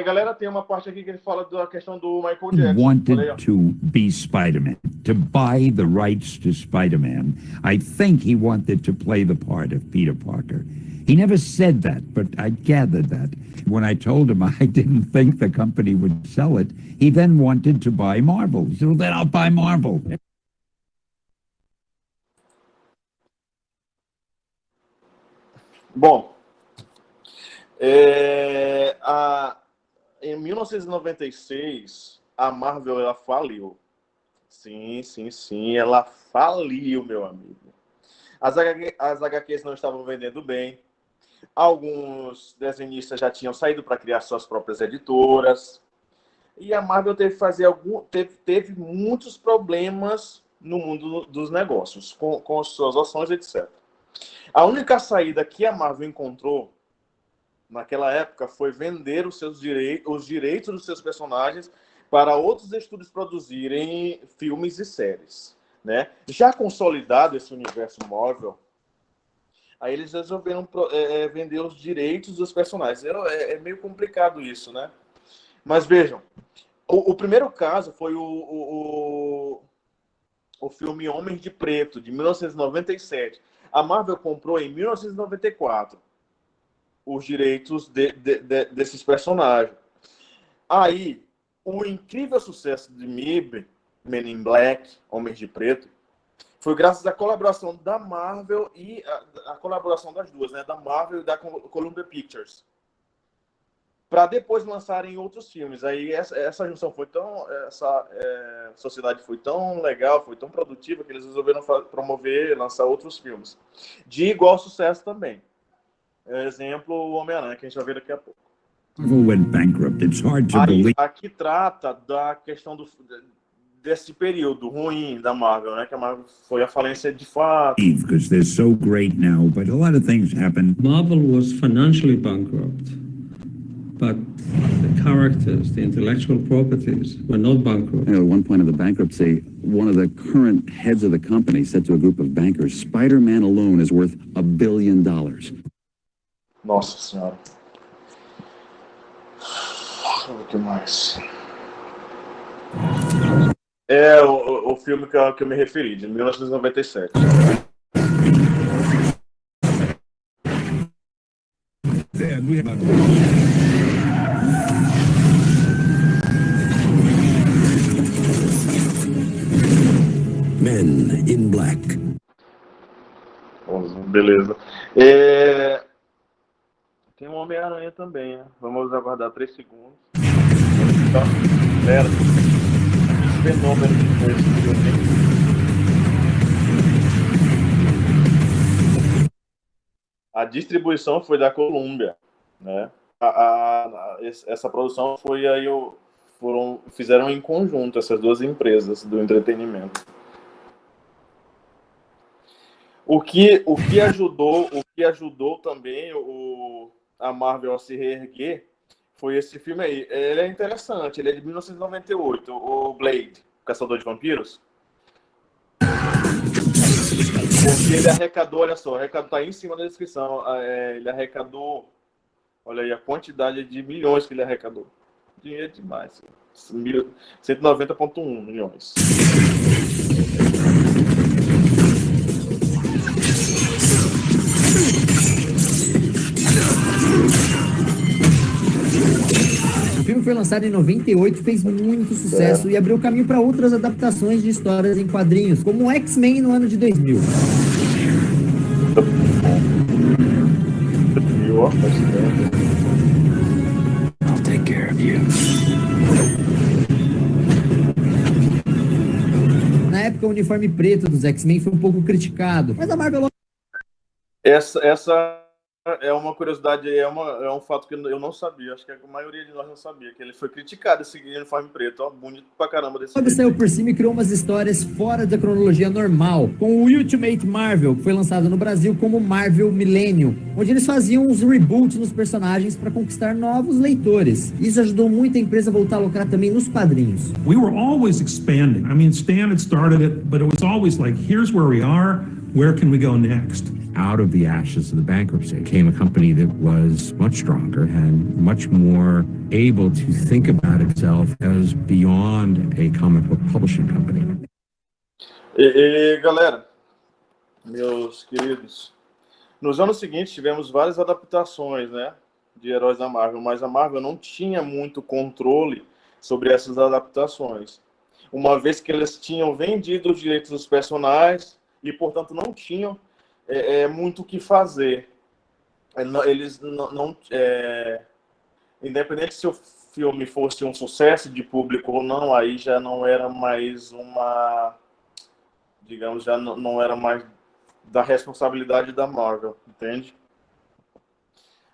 Speaker 1: Galera, tem uma parte aqui que ele fala da questão do Michael
Speaker 11: He
Speaker 1: Jackson.
Speaker 11: wanted to be Spider-Man, to buy the rights to Spider-Man. I think he wanted to play the part of Peter Parker. He never said that, but I gathered that. When I told him I didn't think the company would sell it, he then wanted to buy Marvel. He said, well, then I'll buy Marvel.
Speaker 1: Bom, em 1996, a Marvel ela faliu. Sim, ela faliu, meu amigo. As HQs não estavam vendendo bem. Alguns desenhistas já tinham saído para criar suas próprias editoras. E a Marvel teve que fazer teve muitos problemas no mundo dos negócios, com as suas ações, etc. A única saída que a Marvel encontrou naquela época foi vender os direitos dos seus personagens para outros estúdios produzirem filmes e séries, né? Já consolidado esse universo Marvel, aí eles resolveram vender os direitos dos personagens. É meio complicado isso, né? Mas vejam, o primeiro caso foi o filme Homens de Preto, de 1997. A Marvel comprou em 1994 os direitos desses personagens. Aí, o incrível sucesso de MIB, Men in Black, Homens de Preto, foi graças à colaboração da Marvel e a colaboração das duas, né? Da Marvel e da Columbia Pictures, para depois lançarem outros filmes. Aí essa junção foi tão... Essa sociedade foi tão legal, foi tão produtiva, que eles resolveram promover, lançar outros filmes. De igual sucesso também. Exemplo, o Homem-Aranha, que a gente vai ver daqui a pouco.
Speaker 11: Marvel went bankrupt. It's hard to believe.
Speaker 1: Aqui trata da questão desse período ruim da Marvel, né? Que a Marvel foi a falência de fato.
Speaker 11: Because they're so great now, but a lot of things happened.
Speaker 12: Marvel was financially bankrupt, but the characters, the intellectual properties were not bankrupt.
Speaker 14: At one point of the bankruptcy, one of the current heads of the company said to a group of bankers, Spider-Man alone is worth $1 billion.
Speaker 1: Nossa Senhora. O que mais? É o filme que eu me referi, de 1997.
Speaker 10: Men in Black.
Speaker 1: Beleza. Tem um Homem-Aranha também, né? Vamos aguardar 3 segundos. Galera, fenômeno que foi esse filme. A distribuição foi da Columbia, né? Essa produção foi aí fizeram em conjunto essas duas empresas do entretenimento. O que ajudou também a Marvel a se reerguer foi esse filme aí. Ele é interessante, ele é de 1998, o Blade, Caçador de Vampiros. Porque ele arrecadou, olha só, tá aí em cima da descrição, ele arrecadou, olha aí a quantidade de milhões que ele arrecadou. Dinheiro demais, 190,1 milhões.
Speaker 3: O filme foi lançado em 98, fez muito sucesso e abriu caminho para outras adaptações de histórias em quadrinhos, como o X-Men no ano de 2000.
Speaker 10: I'll take care of you.
Speaker 3: Na época, o uniforme preto dos X-Men foi um pouco criticado, mas a Marvel...
Speaker 1: Essa é uma curiosidade, é um fato que eu não sabia, acho que a maioria de nós não sabia, que ele foi criticado esse uniforme preto, ó, bonito pra caramba desse
Speaker 3: Ele saiu por cima e criou umas histórias fora da cronologia normal, com o Ultimate Marvel, que foi lançado no Brasil como Marvel Millennium, onde eles faziam uns reboots nos personagens para conquistar novos leitores. Isso ajudou muito a empresa a voltar a lucrar também nos quadrinhos.
Speaker 7: We were always expanding. I mean, Stan had started it, but it was always like, here's where we are, where can we go next?
Speaker 15: Out of the ashes of the bankruptcy came a company that was much stronger and much more able to think about itself as beyond a comic book publishing company.
Speaker 1: Galera, meus queridos, nos anos seguintes tivemos várias adaptações, né, de heróis da Marvel, mas a Marvel não tinha muito controle sobre essas adaptações, uma vez que eles tinham vendido os direitos dos personagens e, portanto, não tinham muito o que fazer. Eles não independente se o filme fosse um sucesso de público ou não, aí já não era mais já não era mais da responsabilidade da Marvel, entende?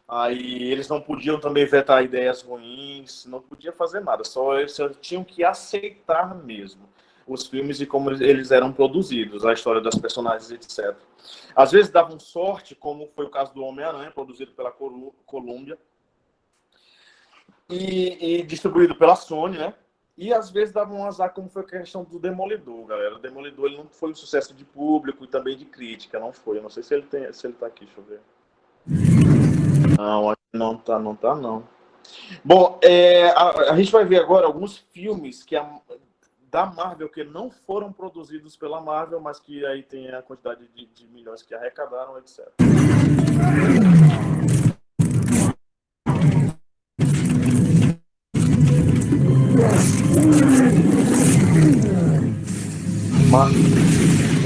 Speaker 1: Aí eles não podiam também vetar ideias ruins, não podia fazer nada, só eles tinham que aceitar mesmo. os filmes e como eles eram produzidos, a história das personagens, etc. Às vezes davam sorte, como foi o caso do Homem-Aranha, produzido pela Columbia e distribuído pela Sony, né? E às vezes davam um azar, como foi a questão do Demolidor, galera. O Demolidor ele não foi um sucesso de público e também de crítica, não foi. Eu não sei se ele tá aqui, deixa eu ver. Não, não tá. Bom, a gente vai ver agora alguns filmes da Marvel que não foram produzidos pela Marvel, mas que aí tem a quantidade de milhões que arrecadaram, etc.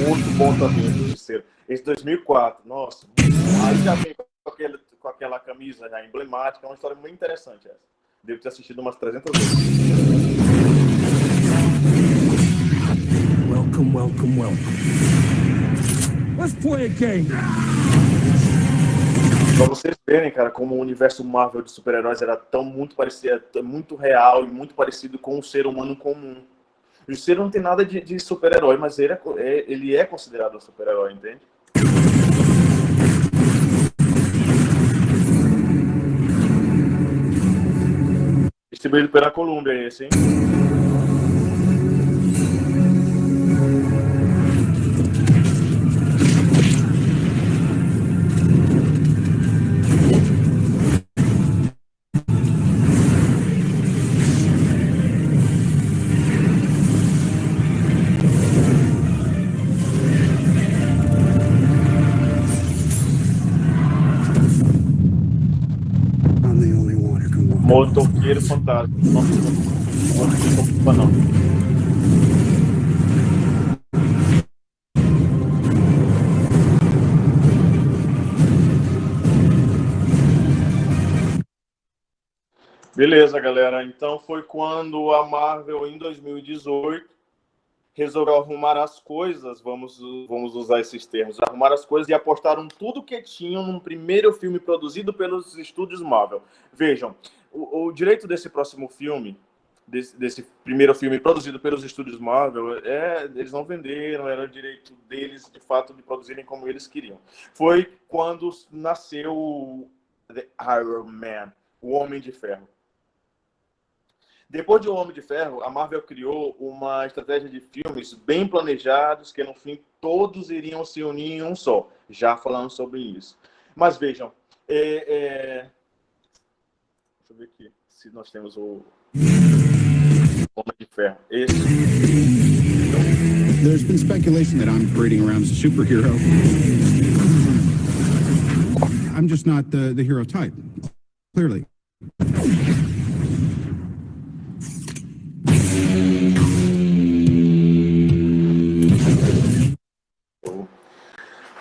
Speaker 1: Muito bom também, Justiceiro. Esse 2004, nossa. Aí já vem com aquela camisa já emblemática, é uma história muito interessante essa. Devo ter assistido umas 300 vezes.
Speaker 10: Welcome. Let's play a game.
Speaker 1: Pra vocês verem, cara, como o universo Marvel de super-heróis era muito parecido, muito real e muito parecido com o ser humano comum. O Justiceiro não tem nada de super-herói, mas ele é considerado um super-herói, entende? Distribuído pela Columbia, esse, hein? Motoqueiro fantástico. Não. Beleza, galera. Então foi quando a Marvel, em 2018, resolveu arrumar as coisas, vamos usar esses termos, arrumar as coisas e apostaram tudo que tinham num primeiro filme produzido pelos estúdios Marvel. Vejam, o direito desse próximo filme, desse primeiro filme produzido pelos estúdios Marvel, eles não venderam, era o direito deles, de fato, de produzirem como eles queriam. Foi quando nasceu The Iron Man, o Homem de Ferro. Depois de O Homem de Ferro, a Marvel criou uma estratégia de filmes bem planejados, que no fim todos iriam se unir em um só. Já falamos sobre isso. Mas vejam, deixa eu ver aqui se nós temos o Homem de Ferro.
Speaker 16: There's been speculation that I'm parading around as a superhero. I'm just not the hero type, clearly.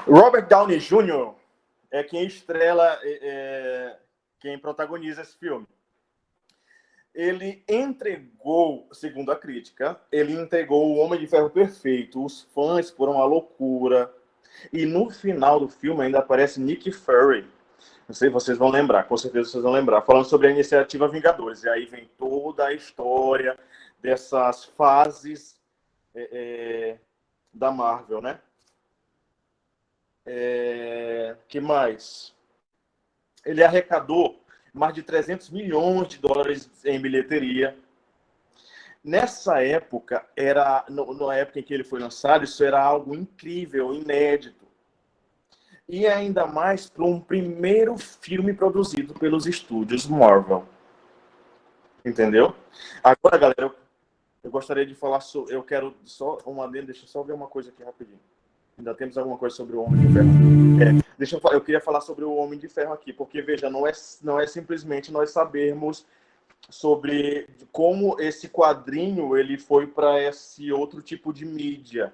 Speaker 1: Robert Downey Jr. é quem estrela, quem protagoniza esse filme. Ele entregou, segundo a crítica, ele entregou o Homem de Ferro perfeito. Os fãs foram uma loucura. E no final do filme ainda aparece Nick Fury. Não sei se vocês vão lembrar, com certeza vocês vão lembrar. Falando sobre a iniciativa Vingadores. E aí vem toda a história dessas fases da Marvel, né? Que mais? Ele arrecadou mais de 300 milhões de dólares em bilheteria. Nessa época, na época em que ele foi lançado, isso era algo incrível, inédito. E ainda mais para um primeiro filme produzido pelos estúdios Marvel. Entendeu? Agora, galera, eu gostaria de falar sobre... Eu quero só uma... Deixa eu só ver uma coisa aqui rapidinho. Ainda temos alguma coisa sobre o Homem de Ferro. Eu queria falar sobre o Homem de Ferro aqui, porque, veja, não é simplesmente nós sabermos sobre como esse quadrinho ele foi para esse outro tipo de mídia.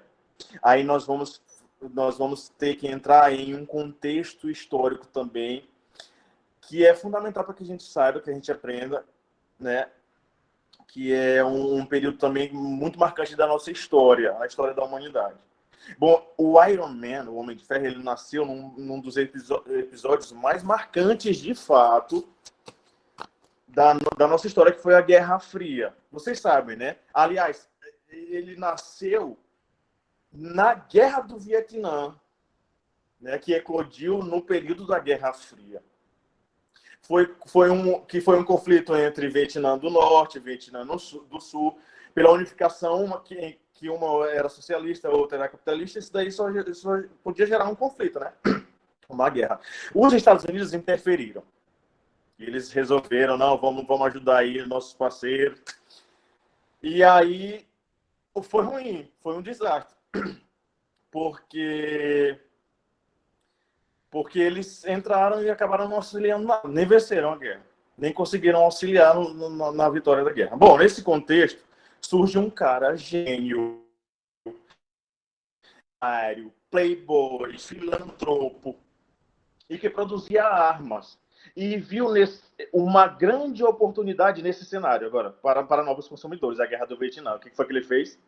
Speaker 1: Aí nós vamos ter que entrar em um contexto histórico também, que é fundamental para que a gente saiba, que a gente aprenda, né? Que é um período também muito marcante da nossa história, a história da humanidade. Bom, o Iron Man, o Homem de Ferro, ele nasceu num dos episódios mais marcantes, de fato, da nossa história, que foi a Guerra Fria. Vocês sabem, né? Aliás, ele nasceu na Guerra do Vietnã, né, que eclodiu no período da Guerra Fria. Foi um conflito entre Vietnã do Norte e Vietnã do Sul, pela unificação, que uma era socialista, a outra era capitalista. Isso daí só podia gerar um conflito, né? Uma guerra. Os Estados Unidos interferiram. Eles resolveram, não, vamos ajudar aí nossos parceiros. E aí foi ruim, foi um desastre. Porque eles entraram e acabaram não auxiliando nada, nem venceram a guerra, nem conseguiram auxiliar na vitória da guerra. Bom, nesse contexto, surge um cara gênio, playboy, filantropo, e que produzia armas. E viu uma grande oportunidade nesse cenário, agora, para novos consumidores, a Guerra do Vietnã. O que foi que ele fez?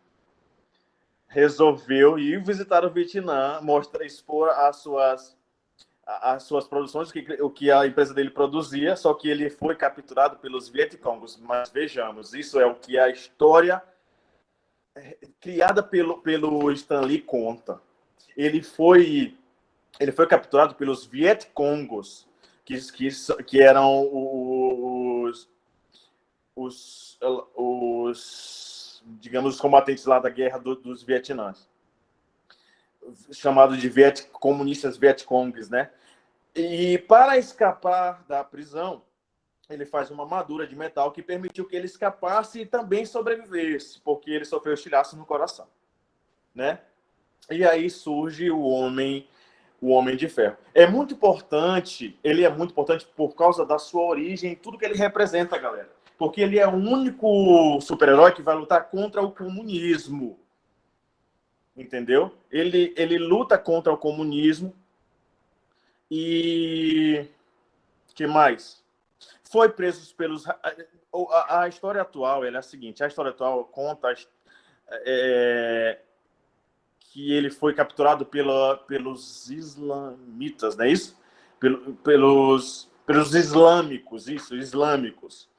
Speaker 1: Resolveu ir visitar o Vietnã, expor as suas produções, o que a empresa dele produzia, só que ele foi capturado pelos Vietcongos. Mas vejamos, isso é o que a história criada pelo Stan Lee conta. Ele foi capturado pelos Vietcongos, que eram digamos, os combatentes lá da guerra dos Vietnãs, chamados de comunistas Vietcongs, né? E para escapar da prisão, ele faz uma armadura de metal que permitiu que ele escapasse e também sobrevivesse, porque ele sofreu estilhaço no coração, né? E aí surge o Homem de Ferro. Ele é muito importante por causa da sua origem, tudo que ele representa, galera. Porque ele é o único super-herói que vai lutar contra o comunismo. Entendeu? Ele luta contra o comunismo. E que mais? Foi preso pelos... A história atual é a seguinte. A história atual conta que ele foi capturado pelos islamitas, não é isso? Pelos islâmicos, islâmicos.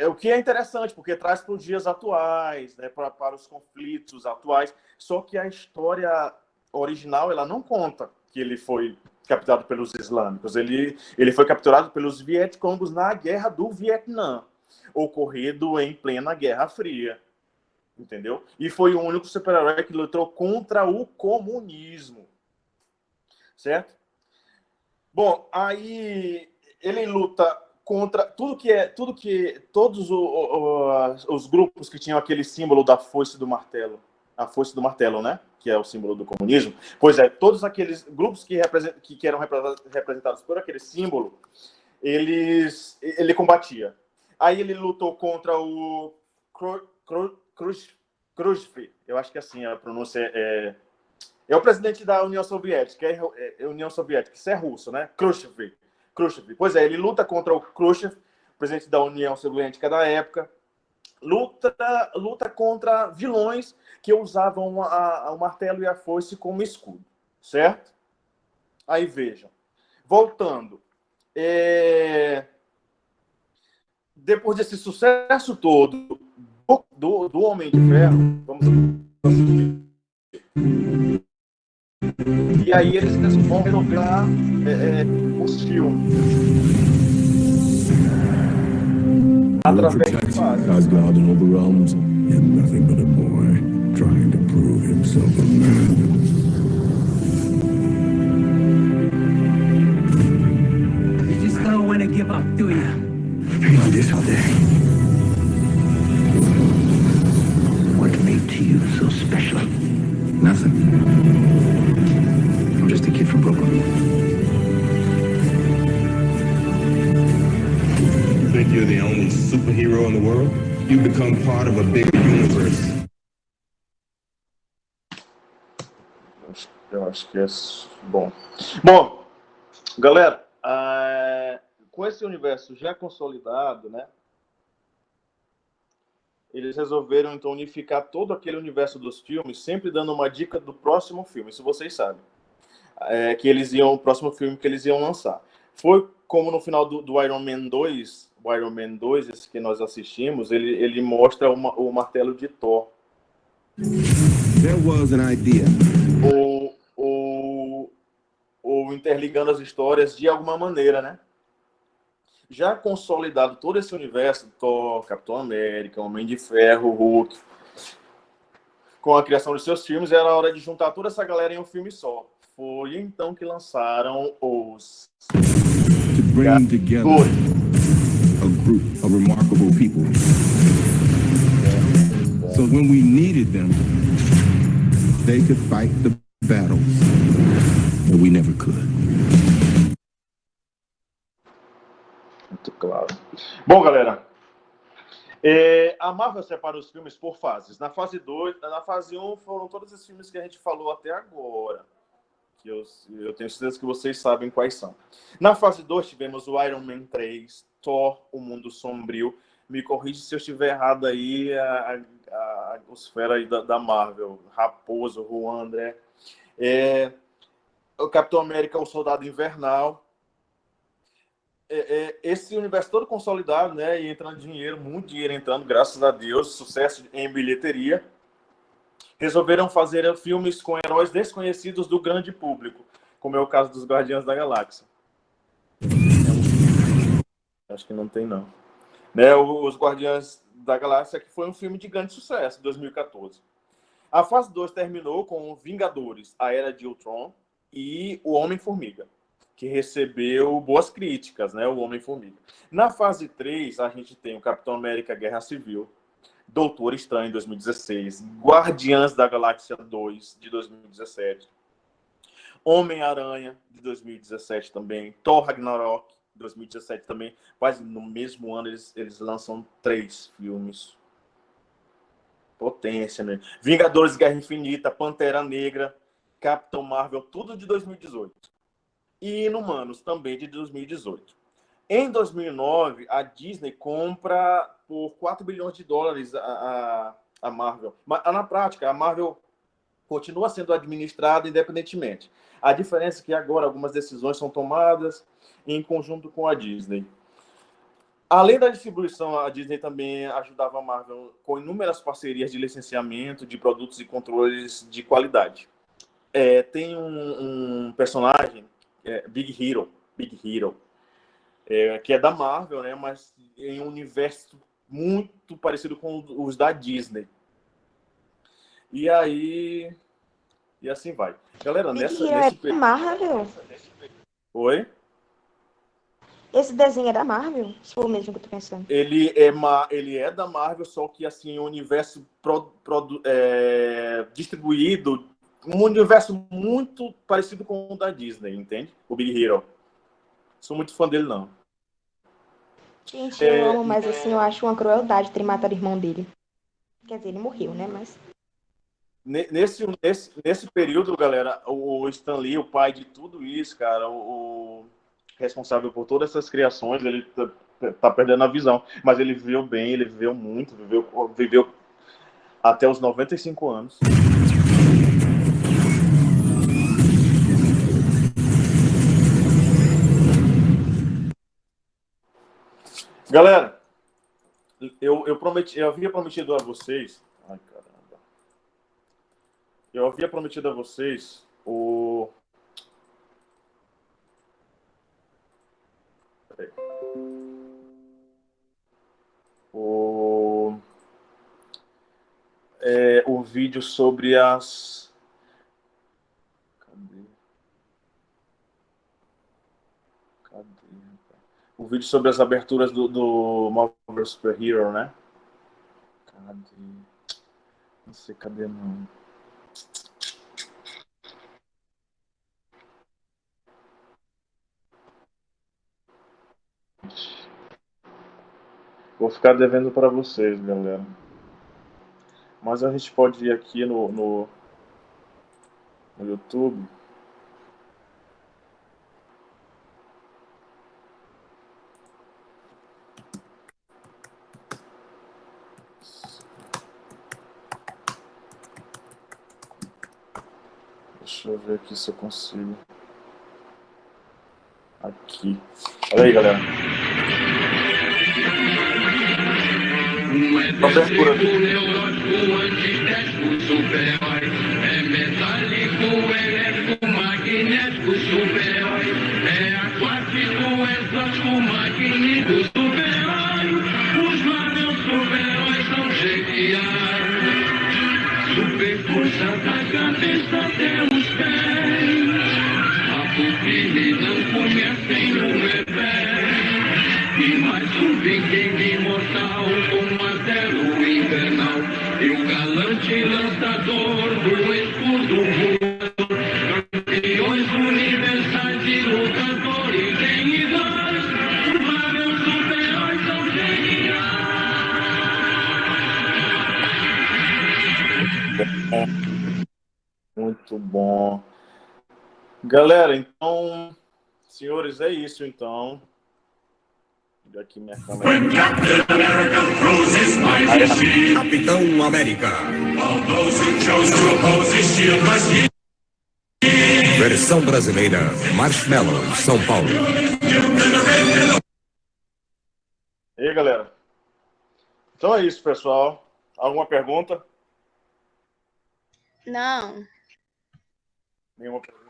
Speaker 1: O que é interessante, porque traz para os dias atuais, né, para os conflitos atuais. Só que a história original ela não conta que ele foi capturado pelos islâmicos. Ele foi capturado pelos Vietcongos na Guerra do Vietnã, ocorrido em plena Guerra Fria. Entendeu? E foi o único super-herói que lutou contra o comunismo. Certo? Bom, aí ele luta contra todos os grupos que tinham aquele símbolo da foice do martelo. A foice do martelo, né? Que é o símbolo do comunismo. Pois é, todos aqueles grupos que eram representados por aquele símbolo, ele combatia. Aí ele lutou contra o Khrushchev, eu acho que assim a pronúncia é o presidente da União Soviética, isso é russo, né? Khrushchev. Pois é, ele luta contra o Khrushchev, presidente da União Soviética da época, luta contra vilões que usavam o martelo e a foice como escudo, certo? Aí vejam, voltando, depois desse sucesso todo do Homem de Ferro, e aí eles vão resolver os filmes. Através
Speaker 10: Asgard and all the realms, and nothing but a boy trying to prove himself a man.
Speaker 4: You just don't want to give up, do you?
Speaker 10: Hang on this all day. What made you so special? Nothing. I'm just a kid from Brooklyn.
Speaker 7: You think you're the only superhero in the world? You become part of a bigger universe.
Speaker 1: Eu acho que é bom. Bom, galera, com esse universo já consolidado, né? Eles resolveram, então, unificar todo aquele universo dos filmes, sempre dando uma dica do próximo filme, isso vocês sabem. O próximo filme que eles iam lançar. Foi como no final do Iron Man 2, esse que nós assistimos, ele mostra o martelo de Thor,
Speaker 16: There was an idea.
Speaker 1: Ou interligando as histórias de alguma maneira, né? Já consolidado todo esse universo, Thor, Capitão América, Homem de Ferro, Hulk, com a criação de seus filmes, era hora de juntar toda essa galera em um filme só. Foi então que lançaram os...
Speaker 16: To bring together a group of remarkable people. So when we needed them, they could fight the battles that we never could.
Speaker 1: Muito claro. Bom, galera, a Marvel separa os filmes por fases. Na fase 2, na fase 1 foram todos os filmes que a gente falou até agora. Que eu tenho certeza que vocês sabem quais são. Na fase 2 tivemos o Iron Man 3, Thor, O Mundo Sombrio. Me corrige se eu estiver errado aí, os fera aí da Marvel. Raposo, Juan André. O Capitão América, o Soldado Invernal. Esse universo todo consolidado, né, e entrando dinheiro, muito dinheiro entrando, graças a Deus, sucesso em bilheteria, resolveram fazer filmes com heróis desconhecidos do grande público, como é o caso dos Guardiões da Galáxia. Acho que não tem, não. Né, os Guardiões da Galáxia, que foi um filme de grande sucesso, em 2014. A fase 2 terminou com Vingadores, A Era de Ultron e O Homem-Formiga, que recebeu boas críticas, né? O Homem-Formiga. Na fase 3, a gente tem o Capitão América Guerra Civil, Doutor Estranho, 2016, Guardiãs da Galáxia 2, de 2017, Homem-Aranha, de 2017 também, Thor Ragnarok, 2017 também, quase no mesmo ano eles lançam 3 filmes. Potência, né? Vingadores Guerra Infinita, Pantera Negra, Capitão Marvel, tudo de 2018. E Inumanos, também de 2018. Em 2009, a Disney compra por 4 bilhões de dólares a Marvel. Mas, na prática, a Marvel continua sendo administrada independentemente. A diferença é que agora algumas decisões são tomadas em conjunto com a Disney. Além da distribuição, a Disney também ajudava a Marvel com inúmeras parcerias de licenciamento de produtos e controles de qualidade. Tem um personagem, Big Hero, que é da Marvel, né, mas em um universo muito parecido com os da Disney. E aí... E assim vai. Galera, nesse
Speaker 17: é Marvel?
Speaker 1: Oi?
Speaker 17: Esse desenho é da Marvel? Se for o mesmo que eu tô pensando.
Speaker 1: Ele é da Marvel, só que assim, o universo distribuído, um universo muito parecido com o da Disney, entende? O Big Hero. Sou muito fã dele, não.
Speaker 17: Gente, eu amo, mas assim, eu acho uma crueldade ter matado o irmão dele. Quer dizer, ele morreu, né? Mas...
Speaker 1: Nesse período, galera, o Stan Lee, o pai de tudo isso, cara, o responsável por todas essas criações, ele tá perdendo a visão. Mas ele viveu bem, ele viveu muito, viveu até os 95 anos. Galera, eu havia prometido a vocês... Ai, caramba. Eu havia prometido a vocês o vídeo sobre as... Cadê? O vídeo sobre as aberturas do Marvel Super Hero, né? Cadê? Não sei, cadê não. Vou ficar devendo para vocês, galera. Mas a gente pode ir aqui no YouTube. Deixa eu ver aqui se eu consigo. Aqui. Olha aí, galera. Abertura.
Speaker 18: É metálico, eletromagnético, super-herói. É aquático, exótico, magnífico, super-herói. Os Marvel super-heróis são geniais. Super força da cabeça até os pés. A pupila não comecem no revés. E mais um viking imortal com martelo infernal. E o galante lançador do escudo voador. Campeões universais e lutadores em iguais. Os Marvel super-heróis são geniais.
Speaker 1: Muito bom. Galera, então, senhores, é isso então. Vou aqui minha câmera.
Speaker 10: Capitão América. Versão brasileira, Marshmallow, São Paulo.
Speaker 1: E aí, galera? Então é isso, pessoal. Alguma pergunta?
Speaker 19: Não.
Speaker 1: Nenhuma pergunta.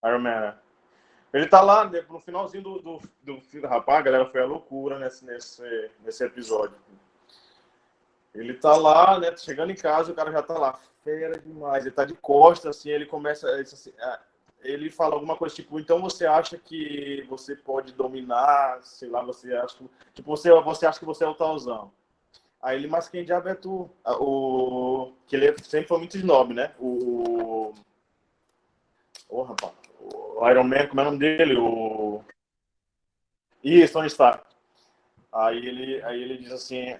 Speaker 1: Iron Man. Ele tá lá no finalzinho do filme. Rapaz, a galera, foi a loucura nesse episódio. Ele tá lá, né? Chegando em casa, o cara já tá lá. Fera demais. Ele tá de costas, assim, ele começa. Ele fala alguma coisa tipo, então você acha que você pode dominar, sei lá, você acha que. Tipo, você acha que você é o Tarzan. Aí ele, mas quem diabo é tu? Que ele sempre foi muito snob, né? Rapaz, o Iron Man, como é o nome dele? Isso, Tony Stark. Aí ele diz assim,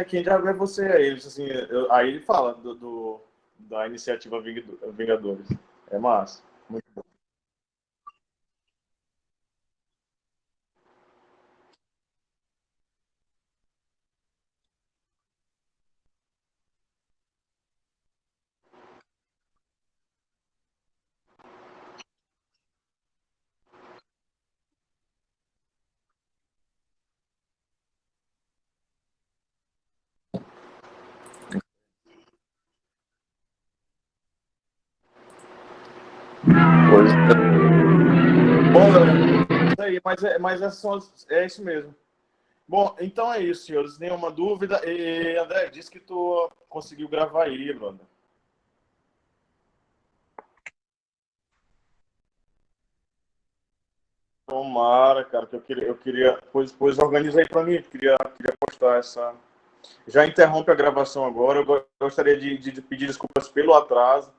Speaker 1: quem já vê você? Aí ele diz assim, aí ele fala da iniciativa Vingadores. É massa, muito bom. Bom, isso aí, mas é isso mesmo. Bom, então é isso, senhores. Nenhuma dúvida. E André, disse que tu conseguiu gravar aí, brother. Tomara, cara, que eu queria pois organiza aí pra mim, queria postar essa. Já interrompe a gravação agora. Eu gostaria de pedir desculpas pelo atraso.